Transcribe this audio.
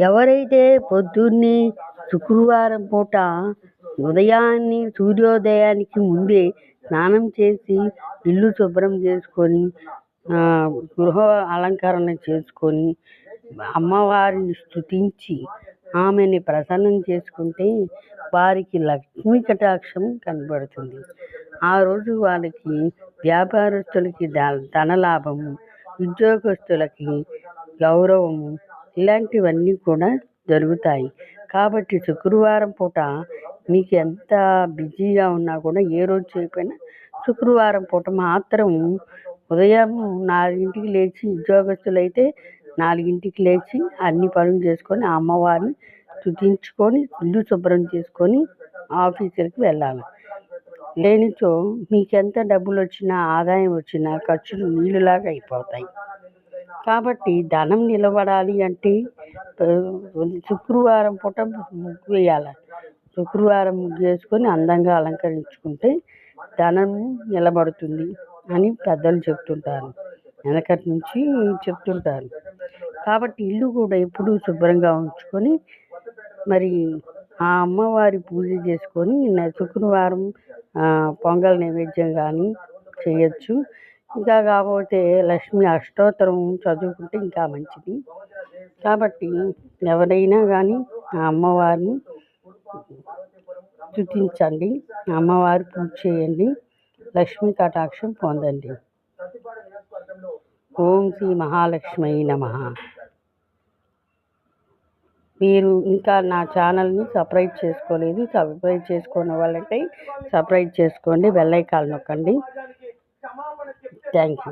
ఎవరైతే పొద్దున్నే శుక్రవారం పూట ఉదయాన్నే సూర్యోదయానికి ముందే స్నానం చేసి ఇల్లు శుభ్రం చేసుకొని గృహ అలంకరణ చేసుకొని అమ్మవారిని స్తుతించి ఆమెని ప్రసన్నం చేసుకుంటే వారికి లక్ష్మీ కటాక్షం కనబడుతుంది. ఆ రోజు వారికి వ్యాపారస్తులకి ధనలాభము, ఉద్యోగస్తులకి గౌరవము ఇలాంటివన్నీ కూడా జరుగుతాయి. కాబట్టి శుక్రవారం పూట మీకు ఎంత బిజీగా ఉన్నా కూడా ఏ రోజు చేయకపోయినా శుక్రవారం పూట మాత్రం ఉదయం 4ంటికి లేచి, ఉద్యోగస్తులైతే 4ంటికి లేచి అన్ని పనులు చేసుకొని ఆ అమ్మవారిని స్తుతించుకొని ఇల్లు శుభ్రం చేసుకొని ఆఫీసులకు వెళ్ళాలి. లేనిచో మీకెంత డబ్బులు వచ్చినా ఆదాయం వచ్చినా ఖర్చులు నీళ్ళలాగా అయిపోతాయి. కాబట్టి ధనం నిలబడాలి అంటే శుక్రవారం పూట ముగ్గు వేయాలి. శుక్రవారం ముగ్గు వేసుకొని అందంగా అలంకరించుకుంటే ధనం నిలబడుతుంది అని పెద్దలు చెప్తుంటారు, వెనకటి నుంచి చెప్తుంటారు. కాబట్టి ఇల్లు కూడా ఎప్పుడూ శుభ్రంగా ఉంచుకొని మరి ఆ అమ్మవారి పూజ చేసుకొని శుక్రవారం పొంగల్ నైవేద్యం కానీ చేయొచ్చు. ఇంకా కాకపోతే లక్ష్మి అష్టోత్తరం చదువుకుంటే ఇంకా మంచిది. కాబట్టి ఎవరైనా కానీ ఆ అమ్మవారిని స్తుతించండి, అమ్మవారి పూజ చేయండి, లక్ష్మీ కటాక్షం పొందండి. ఓం శ్రీ మహాలక్ష్మీ నమః. మీరు ఇంకా నా ఛానల్ని సబ్స్క్రైబ్ చేసుకోలేదు, సబ్స్క్రైబ్ చేసుకున్న వాళ్ళంటే సబ్స్క్రైబ్ చేసుకోండి, బెల్ ఐకాన్ నొక్కండి. Thank you.